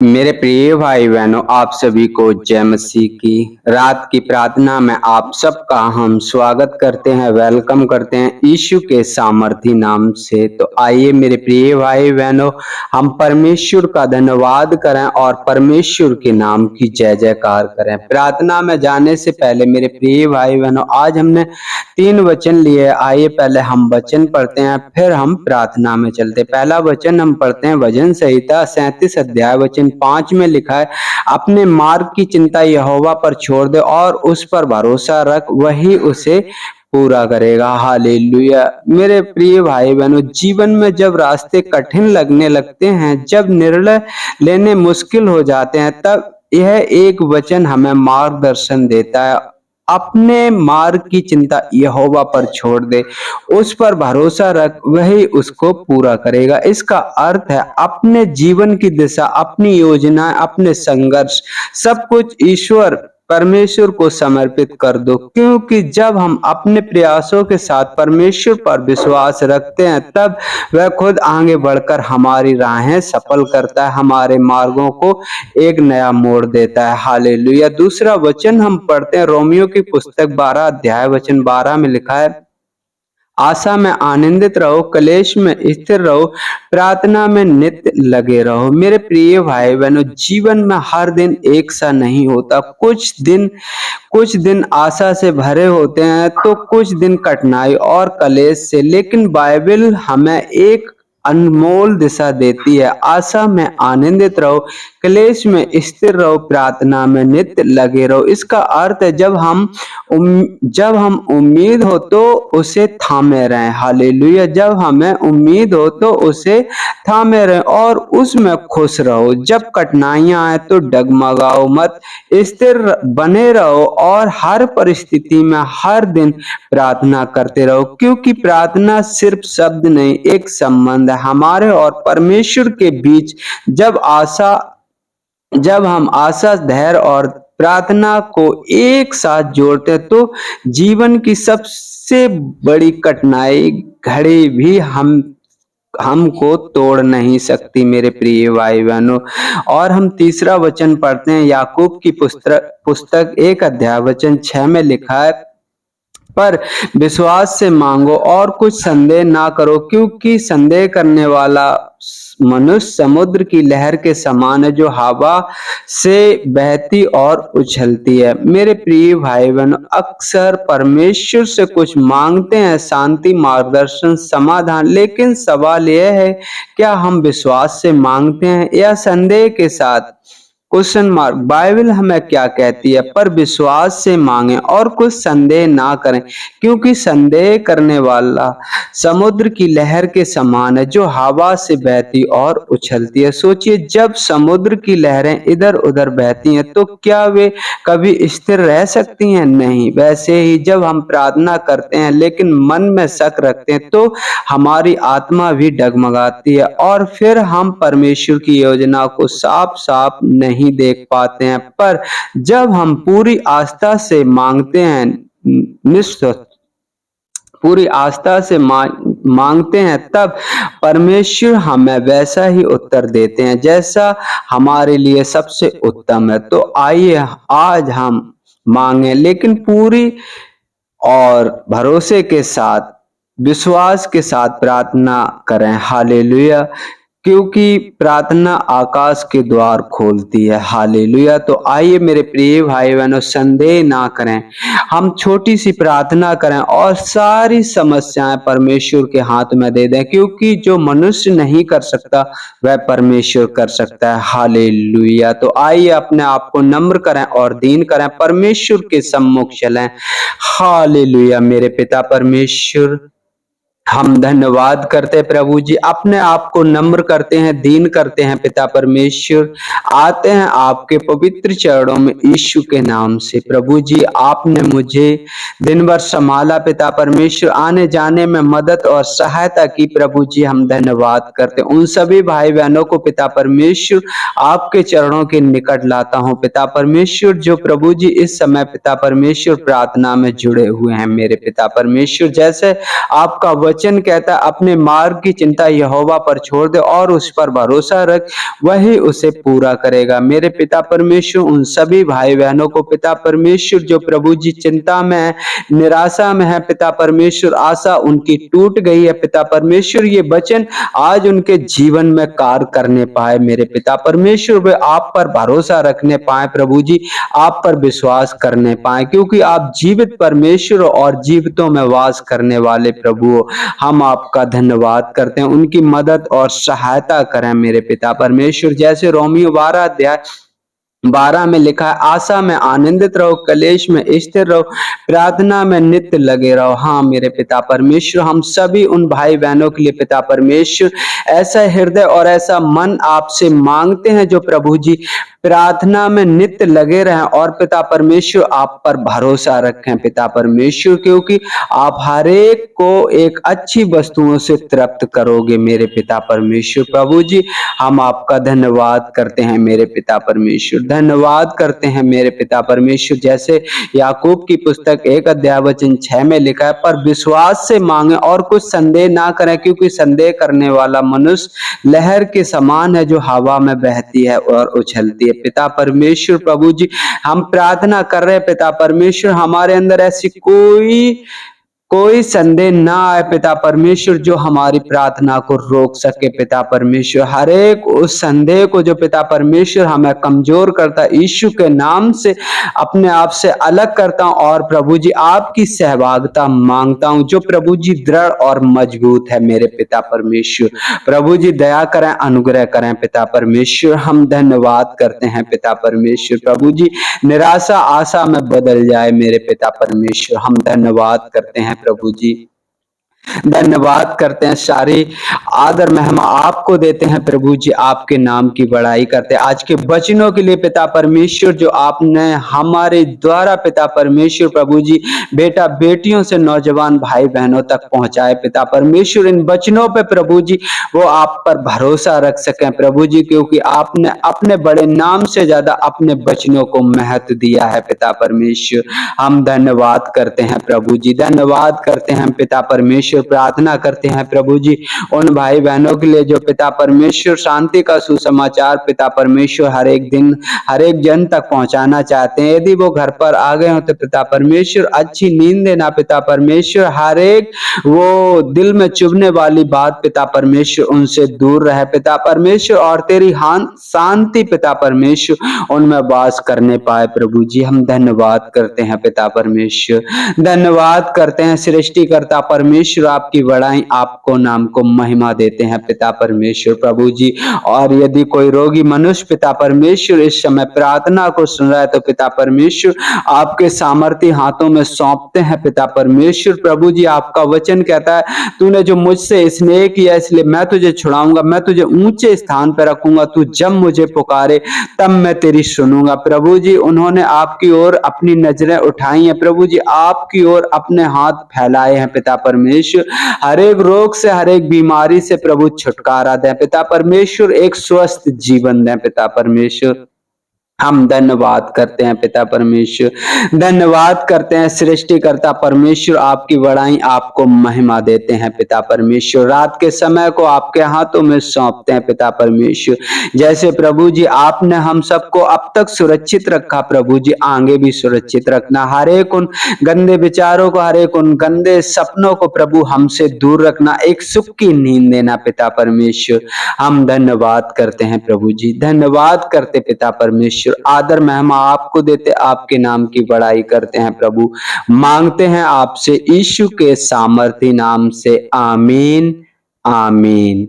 मेरे प्रिय भाई बहनों, आप सभी को जय मसीह की रात की प्रार्थना में आप सबका हम स्वागत करते हैं, वेलकम करते हैं यीशु के सामर्थी नाम से। तो आइए मेरे प्रिय भाई बहनों, हम परमेश्वर का धन्यवाद करें और परमेश्वर के नाम की जय जयकार करें। प्रार्थना में जाने से पहले मेरे प्रिय भाई बहनों, आज हमने 3 वचन लिए। आइए पहले हम वचन पढ़ते हैं, फिर हम प्रार्थना में चलते। पहला वचन हम पढ़ते हैं भजन संहिता 37 अध्याय वचन 5 में लिखा है, अपने मार्ग की चिंता यहोवा पर छोड़ दे और उस पर भरोसा रख, वही उसे पूरा करेगा। हालेलुया। मेरे प्रिय भाई बहनों, जीवन में जब रास्ते कठिन लगने लगते हैं, जब निर्णय लेने मुश्किल हो जाते हैं, तब यह एक वचन हमें मार्गदर्शन देता है। अपने मार्ग की चिंता यहोवा पर छोड़ दे, उस पर भरोसा रख, वही उसको पूरा करेगा। इसका अर्थ है अपने जीवन की दिशा, अपनी योजना, अपने संघर्ष, सब कुछ ईश्वर परमेश्वर को समर्पित कर दो, क्योंकि जब हम अपने प्रयासों के साथ परमेश्वर पर विश्वास रखते हैं, तब वह खुद आगे बढ़कर हमारी राहें सफल करता है, हमारे मार्गों को एक नया मोड़ देता है। हालेलुया। दूसरा वचन हम पढ़ते हैं, रोमियो की पुस्तक 12 अध्याय वचन 12 में लिखा है, आशा में आनंदित रहो, क्लेश में स्थिर रहो, प्रार्थना में नित्य लगे रहो। मेरे प्रिय भाई बहनों, जीवन में हर दिन एक सा नहीं होता। कुछ दिन आशा से भरे होते हैं, तो कुछ दिन कठिनाई और क्लेश से। लेकिन बाइबल हमें एक अनमोल दिशा देती है, आशा में आनंदित रहो, क्लेश में स्थिर रहो, प्रार्थना में नित्य लगे रहो। इसका अर्थ है जब हम उम्मीद हो तो उसे थामे रहें। हालेलुया। जब हमें उम्मीद हो तो उसे थामे रहें और उसमें खुश रहो। जब कठिनाइयां आए तो डगमगाओ मत, स्थिर बने रहो और हर परिस्थिति में हर दिन प्रार्थना करते रहो, क्योंकि प्रार्थना सिर्फ शब्द नहीं, एक संबंध है हमारे और परमेश्वर के बीच। जब हम आशा, धैर्य और प्रार्थना को एक साथ जोड़ते तो जीवन की सबसे बड़ी कठिनाई घड़ी भी हमको तोड़ नहीं सकती, मेरे प्रिय भाई बहनों। और हम तीसरा वचन पढ़ते हैं, याकूब की पुस्तक 1 अध्याय वचन 6 में लिखा है, पर विश्वास से मांगो और कुछ संदेह ना करो, क्योंकि संदेह करने वाला मनुष्य समुद्र की लहर के समान है, जो हवा से बहती और उछलती है। मेरे प्रिय भाई बहनों, अक्सर परमेश्वर से कुछ मांगते हैं, शांति, मार्गदर्शन, समाधान, लेकिन सवाल यह है, क्या हम विश्वास से मांगते हैं या संदेह के साथ? Question mark. बाइबल हमें क्या कहती है? पर विश्वास से मांगे और कुछ संदेह ना करें, क्योंकि संदेह करने वाला समुद्र की लहर के समान है, जो हवा से बहती और उछलती है। सोचिए, जब समुद्र की लहरें इधर उधर बहती हैं, तो क्या वे कभी स्थिर रह सकती हैं? नहीं। वैसे ही जब हम प्रार्थना करते हैं लेकिन मन में शक रखते हैं, तो हमारी आत्मा भी डगमगाती है और फिर हम परमेश्वर की योजना को साफ साफ नहीं देख पाते हैं। पर जब हम पूरी आस्था से मांगते हैं, पूरी आस्था से मांगते हैं, तब परमेश्वर हमें वैसा ही उत्तर देते हैं जैसा हमारे लिए सबसे उत्तम है। तो आइए आज हम मांगे, लेकिन पूरी और भरोसे के साथ, विश्वास के साथ प्रार्थना करें। हालेलुया। क्योंकि प्रार्थना आकाश के द्वार खोलती है। हालेलुया। तो आइए मेरे प्रिय भाई बहनों, संदेह ना करें, हम छोटी सी प्रार्थना करें और सारी समस्याएं परमेश्वर के हाथ में दे दें, क्योंकि जो मनुष्य नहीं कर सकता वह परमेश्वर कर सकता है। हालेलुया। तो आइए अपने आप को नम्र करें और दीन करें, परमेश्वर के सम्मुख चलें। हालेलुया। मेरे पिता परमेश्वर, हम धन्यवाद करते हैं प्रभु जी, अपने आप को नम्र करते हैं, दीन करते हैं पिता परमेश्वर, आते हैं आपके पवित्र चरणों में यीशु के नाम से। प्रभु जी, आपने मुझे दिन भर संभाला पिता परमेश्वर, आने जाने में मदद और सहायता की। प्रभु जी, हम धन्यवाद करते हैं। उन सभी भाई बहनों को पिता परमेश्वर आपके चरणों के निकट लाता हूँ पिता परमेश्वर, जो प्रभु जी इस समय पिता परमेश्वर प्रार्थना में जुड़े हुए हैं। मेरे पिता परमेश्वर, जैसे आपका वचन कहता है अपने मार्ग की चिंता यहोवा पर छोड़ दे और उस पर भरोसा रख, वही उसे पूरा करेगा। मेरे पिता परमेश्वर उन सभी भाई बहनों को पिता परमेश्वर जो प्रभु जी चिंता में है, निराशा में है, पिता परमेश्वर आशा उनकी टूट गई है, पिता परमेश्वर ये वचन आज उनके जीवन में कार्य करने पाए। मेरे पिता परमेश्वर वे आप पर भरोसा रखने पाए, प्रभु जी आप पर विश्वास करने पाए, क्योंकि आप जीवित परमेश्वर और जीवितों में वास करने वाले प्रभु हो। हम आपका धन्यवाद करते हैं, उनकी मदद और सहायता करें मेरे पिता परमेश्वर। जैसे रोमियो 12 में लिखा है, आशा में आनंदित रहो, कलेश में स्थिर रहो, प्रार्थना में नित्य लगे रहो। हाँ मेरे पिता परमेश्वर, हम सभी उन भाई बहनों के लिए पिता परमेश्वर ऐसा हृदय और ऐसा मन आपसे मांगते हैं जो प्रभु जी प्रार्थना में नित्य लगे रहें और पिता परमेश्वर आप पर भरोसा रखें पिता परमेश्वर, क्योंकि आप हर एक को एक अच्छी वस्तुओं से तृप्त करोगे मेरे पिता परमेश्वर। प्रभु जी हम आपका धन्यवाद करते हैं मेरे पिता परमेश्वर, धन्यवाद करते हैं मेरे पिता परमेश्वर। जैसे याकूब की पुस्तक 1 अध्याय वचन 6 में लिखा है, पर विश्वास से मांगे और कुछ संदेह ना करें, क्योंकि संदेह करने वाला मनुष्य लहर के समान है जो हवा में बहती है और उछलती है। पिता परमेश्वर प्रभु जी हम प्रार्थना कर रहे हैं पिता परमेश्वर, हमारे अंदर ऐसी कोई संदेह ना आए पिता परमेश्वर जो हमारी प्रार्थना को रोक सके पिता परमेश्वर। हर एक उस संदेह को जो पिता परमेश्वर हमें कमजोर करता है, यीशु के नाम से अपने आप से अलग करता हूं और प्रभु जी आपकी सहभागिता मांगता हूं जो प्रभु जी दृढ़ और मजबूत है मेरे पिता परमेश्वर। प्रभु जी दया करें, अनुग्रह करें पिता परमेश्वर। हम धन्यवाद करते हैं पिता परमेश्वर। प्रभु जी निराशा आशा में बदल जाए मेरे पिता परमेश्वर। हम धन्यवाद करते हैं प्रभु जी, धन्यवाद करते हैं, सारी आदर महिमा आपको देते हैं प्रभु जी, आपके नाम की बड़ाई करते हैं। आज के वचनों के लिए पिता परमेश्वर जो आपने हमारे द्वारा पिता परमेश्वर प्रभु जी बेटा बेटियों से नौजवान भाई बहनों तक पहुंचाए पिता परमेश्वर, इन वचनों पे प्रभु जी वो आप पर भरोसा रख सकें प्रभु जी, क्योंकि आपने अपने बड़े नाम से ज्यादा अपने वचनों को महत्व दिया है पिता परमेश्वर। हम धन्यवाद करते हैं प्रभु जी, धन्यवाद करते हैं पिता परमेश्वर। प्रार्थना करते हैं प्रभु जी उन भाई बहनों के लिए जो पिता परमेश्वर शांति का सुसमाचार पिता परमेश्वर हर एक दिन हर एक जन तक पहुंचाना चाहते हैं। यदि वो घर पर आ गए हो तो पिता परमेश्वर अच्छी नींद देना पिता परमेश्वर, हर एक वो दिल में चुभने वाली बात पिता परमेश्वर उनसे दूर रहे पिता परमेश्वर, और तेरी शांति पिता परमेश्वर उनमें वास करने पाए प्रभु जी। हम धन्यवाद करते हैं पिता परमेश्वर, धन्यवाद करते हैं सृष्टिकर्ता परमेश्वर, आपकी बड़ाई आपको नाम को महिमा देते हैं पिता परमेश्वर प्रभु जी। और यदि कोई रोगी मनुष्य पिता परमेश्वर इस समय प्रार्थना को सुन रहा है तो पिता परमेश्वर आपके सामर्थ्य हाथों में सौंपते हैं पिता परमेश्वर प्रभु जी। आपका वचन कहता है तूने जो मुझसे स्नेह किया इसलिए मैं तुझे छुड़ाऊंगा, मैं तुझे ऊंचे स्थान पर रखूंगा, तू जब मुझे पुकारे तब मैं तेरी सुनूंगा प्रभु जी। उन्होंने आपकी ओर अपनी नजरें उठाई हैं प्रभु जी, आपकी ओर अपने हाथ फैलाए हैं पिता परमेश्वर। हर एक रोग से हर एक बीमारी से प्रभु छुटकारा दें पिता परमेश्वर, एक स्वस्थ जीवन दें पिता परमेश्वर। हम धन्यवाद करते हैं पिता परमेश्वर, धन्यवाद करते हैं सृष्टिकर्ता परमेश्वर, आपकी बड़ाई आपको महिमा देते हैं पिता परमेश्वर। रात के समय को आपके हाथों में सौंपते हैं पिता परमेश्वर। जैसे प्रभु जी आपने हम सबको अब तक सुरक्षित रखा प्रभु जी आगे भी सुरक्षित रखना, हर एक उन गंदे विचारों को हर एक उन गंदे सपनों को प्रभु हमसे दूर रखना, एक सुख की नींद देना पिता परमेश्वर। हम धन्यवाद करते हैं प्रभु जी, धन्यवाद करते पिता परमेश्वर, आदर महिमा आपको देते, आपके नाम की बड़ाई करते हैं प्रभु, मांगते हैं आपसे यीशु के सामर्थी नाम से, आमीन आमीन।